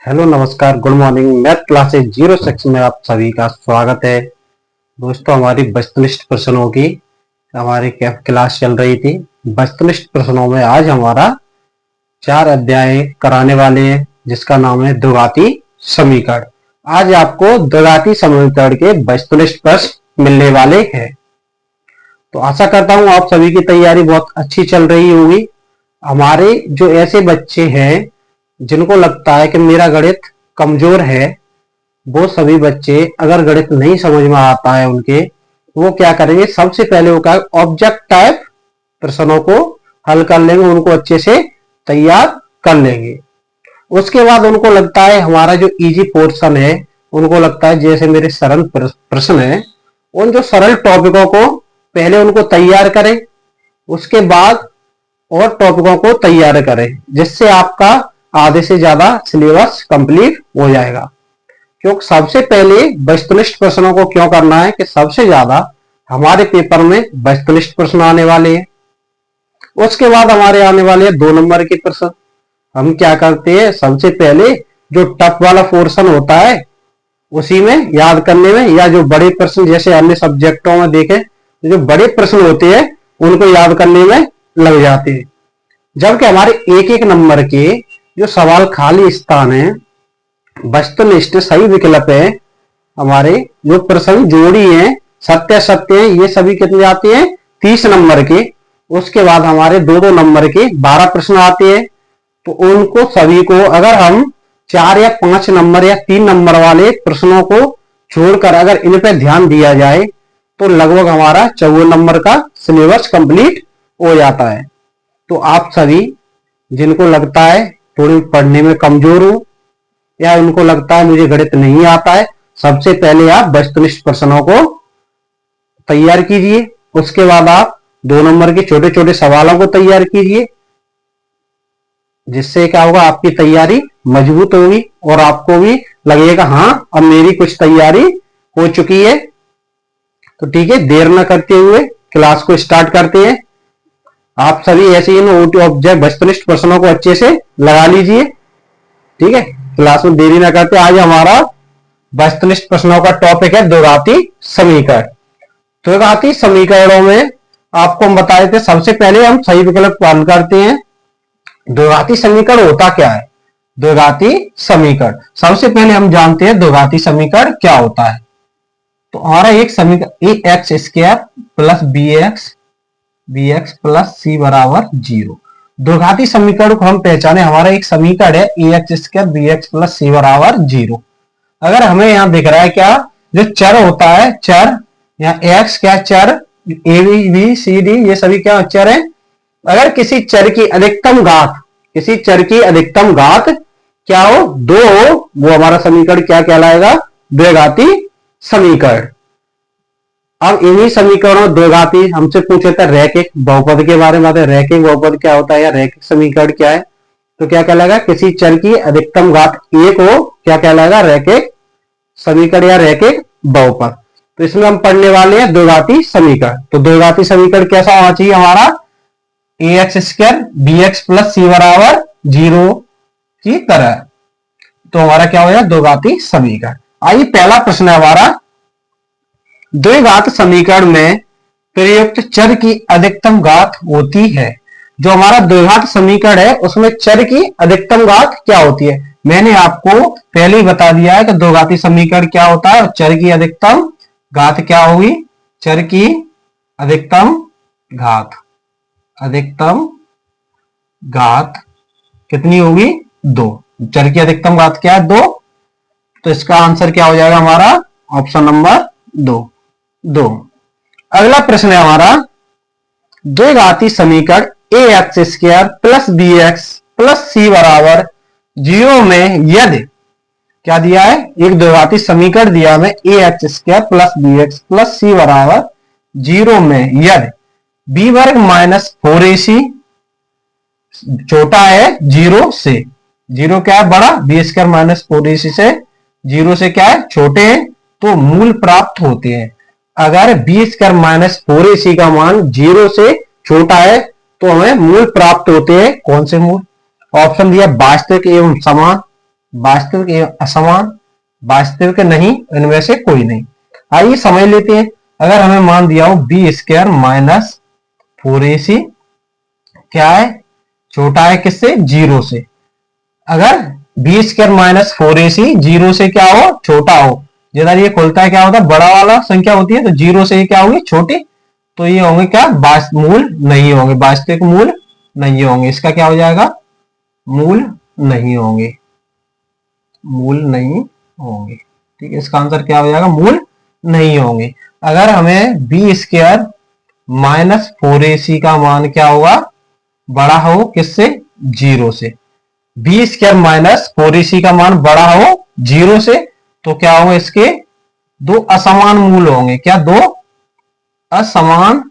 Hello नमस्कार good morning. Math classes zero section में आप सभी का स्वागत है। दोस्तों हमारी वस्तुनिष्ठ प्रश्नों की हमारी क्लास चल रही थी। वस्तुनिष्ठ प्रश्नों में आज हमारा 4 अध्याय कराने वाले हैं जिसका नाम है द्विघाती समीकरण। आज आपको द्विघाती समीकरण के वस्तुनिष्ठ प्रश्न मिलने वाले हैं। तो आशा करता हूं आप सभी की तैयारी बहुत अच्छी चल रही होगी। हमारे जो ऐसे बच्चे हैं जिनको लगता है कि मेरा गणित कमजोर है, वो सभी बच्चे अगर गणित नहीं समझ में आता है उनके, वो क्या करेंगे, सबसे पहले वो क्या ऑब्जेक्ट टाइप प्रश्नों को हल कर लेंगे, उनको अच्छे से तैयार कर लेंगे। उसके बाद उनको लगता है हमारा जो इजी पोर्शन है, उनको लगता है जैसे मेरे सरल प्रश्न है, उन जो सरल टॉपिकों को पहले उनको तैयार करें, उसके बाद और टॉपिकों को तैयार करें, जिससे आपका आधे से ज्यादा सिलेबस कंप्लीट हो जाएगा। क्योंकि सबसे पहले वस्तुनिष्ठ प्रश्नों को क्यों करना है कि सबसे ज्यादा हमारे पेपर में वस्तुनिष्ठ प्रश्न आने वाले हैं। उसके बाद हमारे आने वाले हैं 2 नंबर के प्रश्न। हम क्या करते हैं, सबसे पहले जो टफ वाला पोर्शन होता है उसी में याद करने में, या जो बड़े प्रश्न जैसे अन्य सब्जेक्टों में देखें जो बड़े प्रश्न होते हैं उनको याद करने में लग जाते हैं। जबकि हमारे एक एक नंबर के जो सवाल खाली स्थान है, वस्तुनिष्ठ सही विकल्प है, हमारे जो प्रश्न जोड़ी है, सत्य सत्य है, ये सभी कितने आते हैं 30 नंबर के। उसके बाद हमारे 2-2 नंबर के 12 प्रश्न आते हैं। तो उनको सभी को अगर हम 4 या 5 नंबर या 3 नंबर वाले प्रश्नों को छोड़कर अगर इन पे ध्यान दिया जाए तो लगभग हमारा 54 नंबर का सिलेबस कंप्लीट हो जाता है। तो आप सभी जिनको लगता है थोड़ी पढ़ने में कमजोर हो या उनको लगता है मुझे गणित नहीं आता है, सबसे पहले आप वस्तुनिष्ठ प्रश्नों को तैयार कीजिए। उसके बाद आप 2 नंबर के छोटे छोटे सवालों को तैयार कीजिए, जिससे क्या होगा, आपकी तैयारी मजबूत होगी और आपको भी लगेगा हाँ अब मेरी कुछ तैयारी हो चुकी है। तो ठीक है, देर न करते हुए क्लास को स्टार्ट करते हैं। आप सभी ऐसे ही ऑब्जेक्ट वस्तुनिष्ठ प्रश्नों को अच्छे से लगा लीजिए। ठीक है, क्लास में देरी ना करते। आज हमारा वस्तुनिष्ठ प्रश्नों का टॉपिक है द्विघाती समीकरण। द्विघाती समीकरणों में आपको हम बताए थे सबसे पहले हम सही विकल्प हल करते हैं। द्विघाती समीकरण होता क्या है? द्विघाती समीकरण सबसे पहले हम जानते हैं द्विघाती समीकरण क्या होता है। तो हमारा एक समीकरण a x square plus b x plus c बराबर 0। द्विघाती समीकरण को हम पहचाने, हमारा एक समीकरण है a x square b x plus c बराबर 0। अगर हमें यहां दिख रहा है क्या, जो चर होता है, चर यहाँ एक्स क्या चर, ए बी सी डी ये सभी क्या चर है। अगर किसी चर की अधिकतम घात, किसी चर की अधिकतम घात क्या हो, 2 हो, वो हमारा समीकरण क्या कहलाएगा, द्विघाती समीकरण। अब इन्हीं समीकरणों द्विघाती हमसे पूछे था रैखिक बहुपद के बारे में, रैखिक बहुपद क्या होता है या रैखिक समीकरण क्या है। तो क्या कहलाएगा, किसी चर की अधिकतम घात 1 हो, क्या कहलाएगा, रैखिक समीकरण या रैखिक बहुपद। तो इसमें हम पढ़ने वाले हैं द्विघाती समीकरण। तो द्विघाती समीकरण कैसा होना चाहिए हमारा, a x square b x plus c बराबर 0 की तरह। तो हमारा क्या हो जाए द्विघाती समीकरण। आइए पहला प्रश्न है हमारा, द्विघात समीकरण में प्रयुक्त चर की अधिकतम घात होती है। जो हमारा द्विघात समीकरण है उसमें चर की अधिकतम घात क्या होती है। मैंने आपको पहले ही बता दिया है कि द्विघाती समीकरण क्या होता है और चर की अधिकतम घात क्या होगी। चर की अधिकतम घात, अधिकतम घात कितनी होगी, 2। चर की अधिकतम घात क्या है, 2। तो इसका आंसर क्या हो जाएगा हमारा, ऑप्शन नंबर 2। अगला प्रश्न है हमारा, द्विघाती समीकरण a x square plus b x plus c बराबर 0 में यदि क्या दिया है, एक द्विघाती समीकरण दिया में a x square plus b x plus c बराबर 0 में यदि बी वर्ग माइनस 4ac छोटा है 0 से, 0 क्या है बड़ा, बी स्क्वायर माइनस 4ac से 0 से क्या है छोटे हैं, तो मूल प्राप्त होते हैं। अगर बी स्क्वायर माइनस 4ac का मान 0 से छोटा है तो हमें मूल प्राप्त होते हैं। कौन से मूल, ऑप्शन दिया वास्तविक एवं समान, वास्तविक एवं असमान, वास्तविक नहीं, इनमें से कोई नहीं। आइए समझ लेते हैं। अगर हमें मान दिया हो बी स्क्वायर माइनस 4ac क्या है, छोटा है किससे, 0 से। अगर बी स्क्वायर माइनस 4ac 0 से क्या हो, छोटा हो। जिधर ये खुलता है क्या होता है, बड़ा वाला संख्या होती है, तो 0 से ये क्या होगी, छोटी। तो ये होंगे क्या, मूल नहीं होंगे, वास्तविक मूल नहीं होंगे। इसका क्या हो जाएगा, मूल नहीं होंगे, मूल नहीं होंगे। ठीक है, इसका आंसर क्या हो जाएगा, मूल नहीं होंगे। अगर हमें बी स्क्वायर माइनस 4ac का मान क्या होगा, बड़ा हो किससे, 0 से। बी स्क्वायर माइनस 4ac का मान बड़ा हो 0 से, तो क्या होगा, इसके दो असमान मूल होंगे। क्या, दो असमान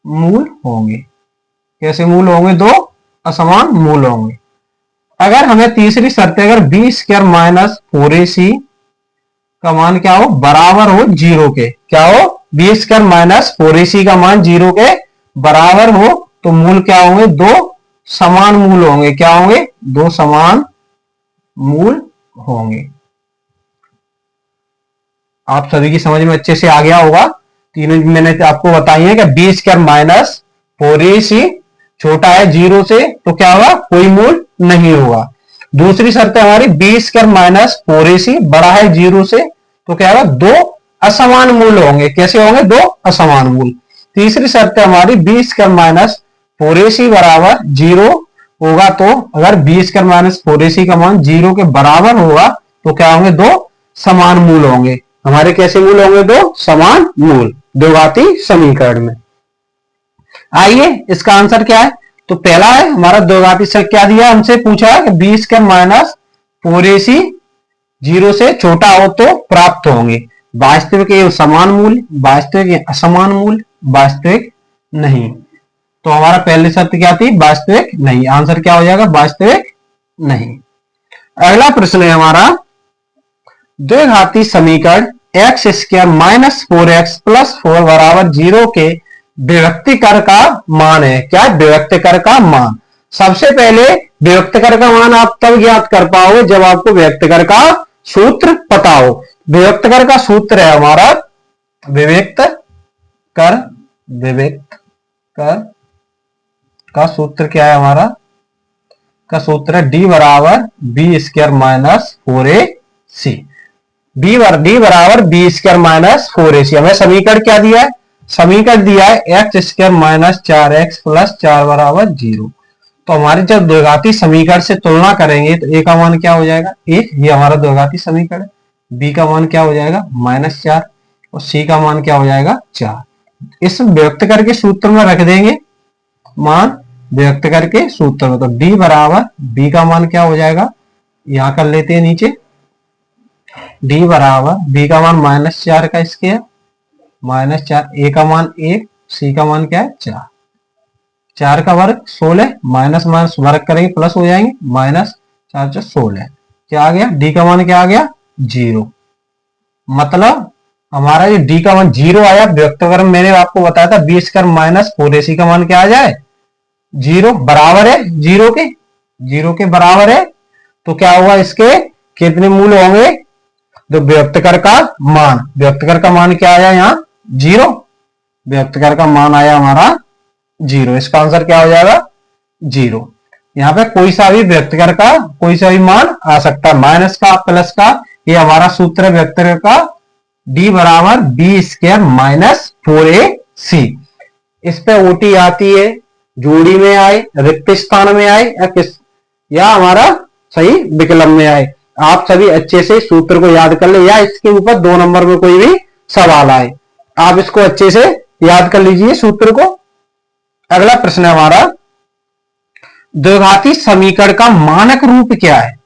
मूल होंगे। कैसे मूल होंगे, दो असमान मूल होंगे। अगर हमें तीसरी शर्त है, अगर बी स्क्वायर माइनस 4ac का मान क्या हो, बराबर हो 0 के। क्या हो, बी स्क्वायर माइनस 4ac का मान 0 के बराबर हो, तो मूल क्या होंगे, दो समान मूल होंगे। क्या होंगे, दो समान मूल होंगे। आप सभी की समझ में अच्छे से आ गया होगा। तीनों मैंने आपको बताई है कि बी स्क्वायर माइनस 4ac छोटा है 0 से, तो क्या होगा, कोई मूल नहीं होगा। दूसरी शर्त है हमारी बी स्क्वायर माइनस 4ac बड़ा है 0 से, तो क्या होगा, दो असमान मूल होंगे। कैसे होंगे, दो असमान मूल। तीसरी शर्त है हमारी बी स्क्वायर माइनस 4ac बराबर 0 होगा, तो अगर बी स्क्वायर माइनस 4ac का मान 0 के बराबर होगा, तो क्या होंगे, दो समान मूल होंगे। हमारे कैसे मूल होंगे, दो समान मूल, द्विघाती समीकरण में। आइए इसका आंसर क्या है। तो पहला है हमारा द्विघाती समीकरण, क्या दिया हमसे, पूछा है कि बी स्क्वायर माइनस 4ac 0 से छोटा हो तो प्राप्त होंगे वास्तविक एवं समान मूल, वास्तविक असमान मूल, वास्तविक नहीं। तो हमारा पहली शर्त क्या थी, वास्तविक नहीं। आंसर क्या हो जाएगा, वास्तविक नहीं। अगला प्रश्न है हमारा, द्विघाती समीकरण x square minus 4x plus 4 बराबर 0 के विभक्तिकर का मान है। क्या, विभक्तिकर का मान। सबसे पहले विभक्तिकर का मान आप तब ज्ञात कर पाओगे जब आपको विभक्तिकर का सूत्र पता हो। विभक्तिकर का सूत्र है हमारा, विभक्त कर का सूत्र क्या है, हमारा का सूत्र है डी बराबर B square minus 4ac। D बराबर बी स्क्वायर माइनस 4ac। हमें समीकरण क्या दिया है, समीकरण दिया है x square minus 4x plus 4 बराबर 0। तो हमारे जब द्विघाती समीकरण से तुलना करेंगे तो ए का मान क्या हो जाएगा, 1। ये हमारा द्विघाती समीकरण। बी का मान क्या हो जाएगा, -4, और सी का मान क्या हो जाएगा, 4। इस व्यक्त करके सूत्र में रख देंगे मान, व्यक्त करके सूत्र में। तो डी बराबर बी का मान क्या हो जाएगा, यहां कर लेते हैं नीचे। डी बराबर बी का मान -4 का स्क्वायर, -4, ए का मान 1, सी का मान क्या है, 4। 4 का वर्ग 16, माइनस माइनस वर्ग करेंगे प्लस हो जाएंगे, -4 16। क्या आ गया, डी का मान क्या आ गया, 0। मतलब हमारा जो डी का मान 0 आया, व्यक्तकरण मैंने आपको बताया था बी स्क्वायर माइनस 4ac का मान क्या आ जाए, 0 बराबर है 0 के बराबर है। तो क्या होगा, इसके कितने मूल होंगे, तो व्यक्तकर का मान, व्यक्तकर का मान क्या आया यहाँ, 0। व्यक्तकर का मान आया हमारा 0। इसका आंसर क्या हो जाएगा, 0। यहाँ पे कोई सा भी व्यक्तकर का कोई सा भी मान आ सकता है, माइनस का, प्लस का। ये हमारा सूत्र है व्यक्तकर का, डी बराबर बी स्क्वायर माइनस 4ac। इस पे ओटी आती है, जोड़ी में आए, रिक्त स्थान में आए, या हमारा सही विकल्प में आए। आप सभी अच्छे से सूत्र को याद कर ले, या इसके ऊपर 2 नंबर में कोई भी सवाल आए, आप इसको अच्छे से याद कर लीजिए सूत्र को। अगला प्रश्न है हमारा, द्विघाती समीकरण का मानक रूप क्या है।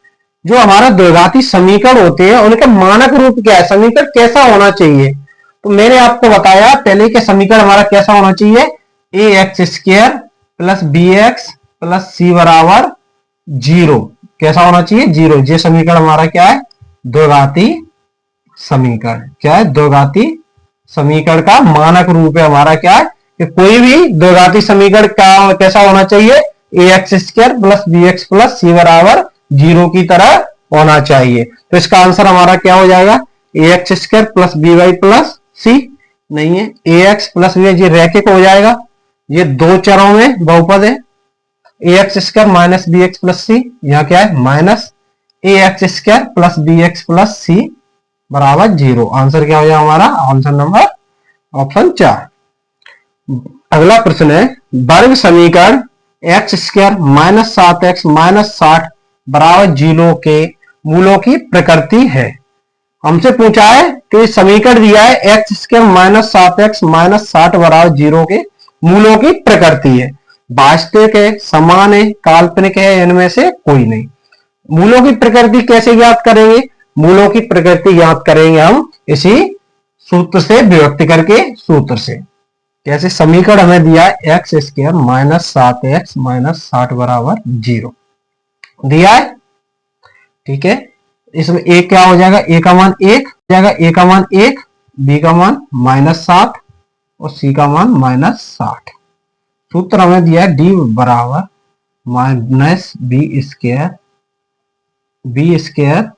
जो हमारा द्विघाती समीकरण होते हैं उनका मानक रूप क्या है, समीकरण कैसा होना चाहिए। तो मैंने आपको बताया पहले के समीकरण हमारा कैसा होना चाहिए, a x square plus b x plus c बराबर 0। कैसा होना चाहिए, 0। ये समीकरण हमारा क्या है, द्विघाती समीकरण। क्या है, द्विघाती समीकरण का मानक रूप है हमारा क्या है, कि कोई भी द्विघाती समीकरण का कैसा होना चाहिए, a x square plus b x plus c बराबर 0 की तरह होना चाहिए। तो इसका आंसर हमारा क्या हो जाएगा, a x square plus b y plus c नहीं है, ए एक्स प्लस बी, ये रैखिक हो जाएगा, ये दो चरों में बहुपद है। A x square minus b x plus c, यहाँ क्या है minus a x square plus b x plus c बराबर 0। आंसर क्या हो जाएगा हमारा, आंसर नंबर ऑप्शन 4। अगला प्रश्न है, वर्ग समीकरण x square minus 7x minus 60 बराबर 0 के मूलों की प्रकृति है। हमसे पूछा है कि समीकरण दिया है x square minus 7x minus 60 बराबर 0 के मूलों की प्रकृति है। वास्तविक है, समान है, काल्पनिक है, इनमें से कोई नहीं। मूलों की प्रकृति कैसे ज्ञात करेंगे, मूलों की प्रकृति ज्ञात करेंगे हम इसी सूत्र से, विभक्ति करके सूत्र से। कैसे, समीकरण हमें दिया है x square minus 7x minus 60 बराबर 0 दिया है, ठीक है। इसमें ए क्या हो जाएगा, ए का मान 1 हो जाएगा, ए का मान 1, बी का मान माइनस 7 और सी का मान माइनस 60। सूत्र हमें दिया है डी बराबर minus B square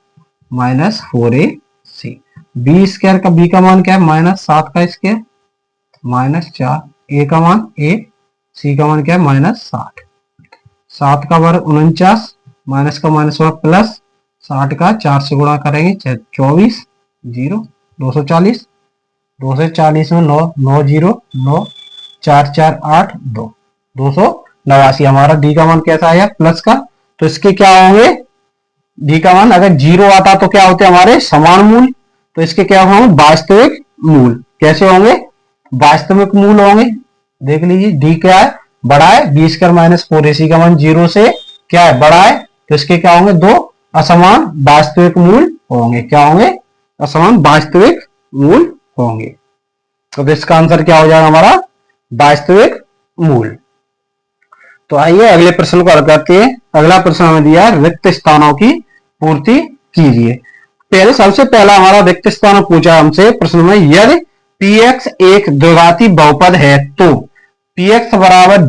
minus 4ac। B square का, बी का मान क्या है माइनस 7 का स्क्वायर माइनस 4, ए का मान 1, सी का मान क्या है माइनस 60। 7 का वर्ग 49, माइनस का माइनस हुआ प्लस, 60 का 4 से गुणा करेंगे 24, 0 240, 2 से 40 में 9 9 0 9 4 4 8 2 289। हमारा डी का मान कैसा आया प्लस का, तो इसके क्या होंगे, डी का मान अगर 0 आता तो क्या होते हमारे समान मूल, तो इसके क्या होंगे वास्तविक मूल। कैसे होंगे, वास्तविक मूल होंगे। देख लीजिए डी क्या है, बड़ा है, बी स्क्वायर माइनस 4ac का मान 0 से क्या है बड़ा है, तो इसके क्या होंगे दो असमान वास्तविक मूल होंगे। क्या होंगे, असमान वास्तविक मूल होंगे। तो इसका आंसर क्या हो जाएगा हमारा वास्तविक मूल। तो आइए अगले प्रश्न को हल करते हैं। अगला प्रश्न हमें दिया है रिक्त स्थानों की पूर्ति कीजिए। पहले सबसे पहला हमारा रिक्त स्थान पूछा हमसे प्रश्न में, यदि px एक द्विघाती बहुपद है तो px बराबर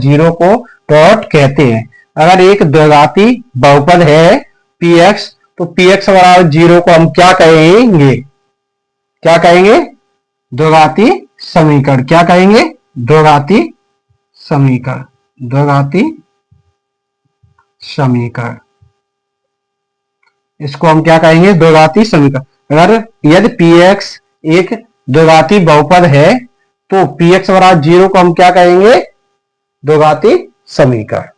0 को डॉट कहते हैं। अगर एक द्विघाती बहुपद है px तो px बराबर 0 को हम क्या कहेंगे, क्या कहेंगे द्विघाती समीकरण। क्या कहेंगे, द्विघाती समीकरण, द्विघाती समीकरण, इसको हम क्या कहेंगे द्विघाती समीकरण। अगर यदि px एक द्विघाती बहुपद है तो px बराबर 0 को हम क्या कहेंगे द्विघाती समीकरण।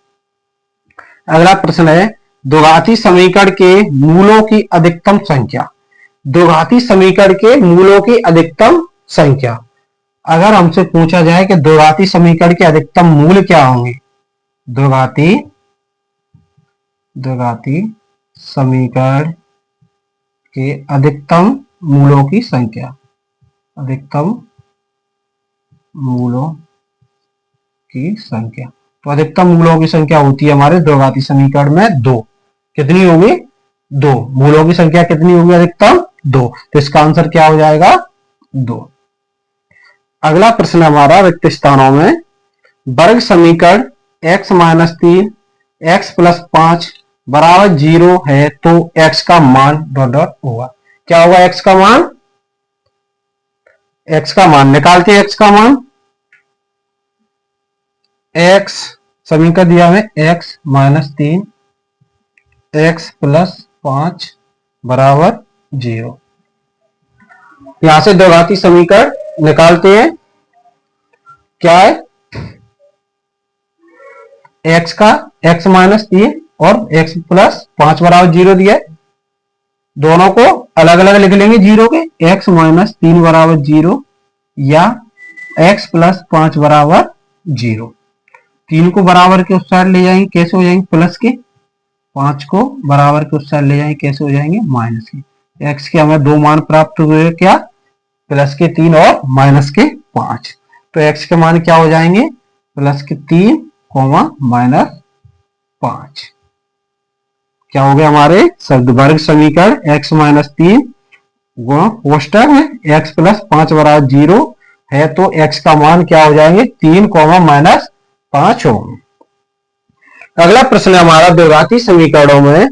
अगला प्रश्न है द्विघाती समीकरण के मूलों की अधिकतम संख्या। द्विघाती समीकरण के मूलों की अधिकतम संख्या, अगर हमसे पूछा जाए कि द्विघाती समीकरण के अधिकतम मूल क्या होंगे, द्विघाती समीकरण के अधिकतम मूलों की संख्या, अधिकतम मूलों की संख्या, तो अधिकतम मूलों की संख्या होती है हमारे द्विघाती समीकरण में 2। कितनी होगी, 2। मूलों की संख्या कितनी होगी अधिकतम 2, तो इसका आंसर क्या हो जाएगा 2। अगला प्रश्न हमारा रिक्त स्थानों में, वर्ग समीकरण x माइनस 3 x प्लस 5 बराबर 0 है तो x का मान डॉट डॉट होगा। क्या होगा x का मान, x का मान निकालते हैं। x का मान, x समीकरण दिया है x माइनस 3 x प्लस 5 बराबर 0। यहां से द्विघाती समीकरण निकालते हैं। क्या है, x का x माइनस 3 और x प्लस 5 बराबर 0 दिया है। दोनों को अलग अलग लिख लेंगे 0 के, x माइनस 3 बराबर 0 या x प्लस 5 बराबर 0। 3 को बराबर के उस साइड ले जाएंगे, कैसे हो जाएंगे प्लस के, 5 को बराबर के उस साइड ले जाएंगे, कैसे हो जाएंगे माइनस के। x के हमें दो मान प्राप्त हुए, क्या प्लस के 3 और माइनस के 5। तो x के मान क्या हो जाएंगे प्लस के 3 माइनस 5। क्या हो गया हमारे वर्ग समीकरण x माइनस 3 कोष्टक में x प्लस 5 बराबर 0 है तो x का मान क्या हो जाएंगे 3 माइनस 5 ओम। अगला प्रश्न है हमारा द्विघाती समीकरणों में।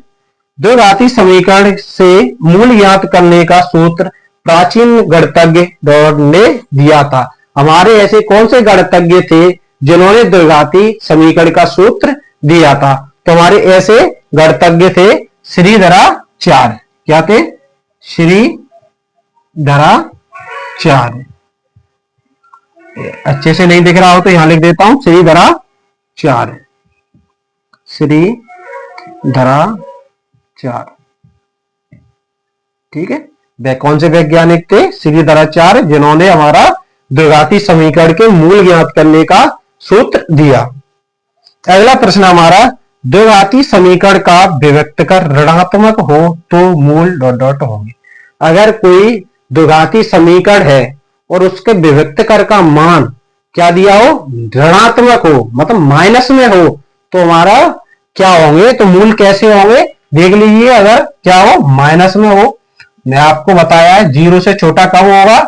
द्विघाती समीकरण से मूल ज्ञात करने का सूत्र प्राचीन गणितज्ञ ने दिया था। हमारे ऐसे कौन से गणितज्ञ थे जिन्होंने द्विघाती समीकरण का सूत्र दिया था? तो हमारे ऐसे गणितज्ञ थे श्रीधराचार्य। क्या थे? श्रीधराचार्य। अच्छे से नहीं दिख रहा हो तो यहां लिख देता हूं, श्रीधराचार्य। श्रीधराचार्य, ठीक है। वे कौन से वैज्ञानिक थे? श्रीधराचार्य, जिन्होंने हमारा द्विघाती समीकरण के मूल ज्ञात करने का सूत्र दिया। अगला प्रश्न हमारा, द्विघाती समीकरण का विभक्तकर ऋणात्मक हो तो मूल डॉट डॉट होंगे। अगर कोई द्विघाती समीकरण है और उसके विभक्तकर का मान क्या दिया हो? ऋणात्मक हो, मतलब माइनस में हो, तो हमारा क्या होंगे? तो मूल कैसे होंगे देख लीजिए। अगर क्या हो? माइनस में हो। मैं आपको बताया है 0 से छोटा कब होगा?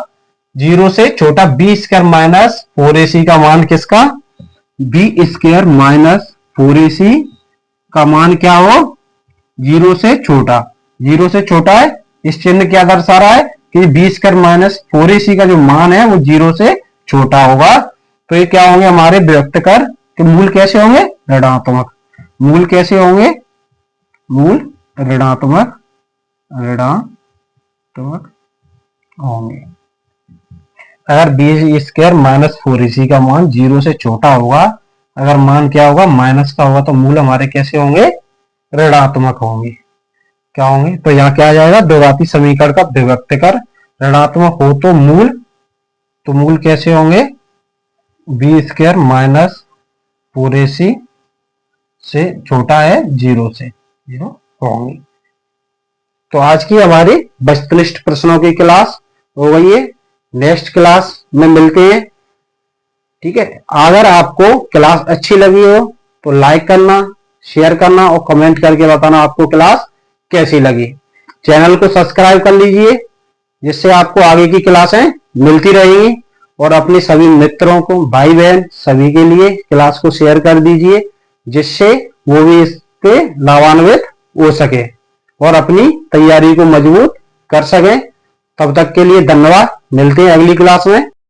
0 से छोटा बी स्क्वायर माइनस 4ac का मान किसका? बी स्क्वायर माइनस 4ac का मान क्या हो? 0 से छोटा। 0 से छोटा है, इस चिन्ह क्या दर्शा रहा है कि बी स्क्वायर माइनस 4ac का जो मान है वो 0 से छोटा होगा। तो ये क्या होंगे? हमारे विभक्तकर के मूल कैसे होंगे? ऋणात्मक। मूल कैसे होंगे? मूल ऋणात्मक होंगे। अगर बी स्क्वायर माइनस 4ac का मान 0 से छोटा होगा, अगर मान क्या होगा? माइनस का होगा, तो मूल हमारे कैसे होंगे? ऋणात्मक होंगे। क्या होंगे? तो यहाँ क्या आ जाएगा? द्विघाती समीकरण का विभक्तकर ऋणात्मक हो तो मूल कैसे होंगे? बी स्क्वायर माइनस 4ac से छोटा है 0 से 0 होंगे। तो आज की हमारी वस्तुनिष्ठ प्रश्नों की क्लास हो गई है। नेक्स्ट क्लास में मिलते हैं, ठीक है। अगर आपको क्लास अच्छी लगी हो तो लाइक करना, शेयर करना और कमेंट करके बताना आपको क्लास कैसी लगी। चैनल को सब्सक्राइब कर लीजिए, जिससे आपको आगे की क्लासें मिलती रहेंगी। और अपने सभी मित्रों को, भाई बहन सभी के लिए क्लास को शेयर कर दीजिए, जिससे वो भी इस पे लाभान्वित हो सके और अपनी तैयारी को मजबूत कर सके। तब तक के लिए धन्यवाद। मिलते हैं अगली क्लास में।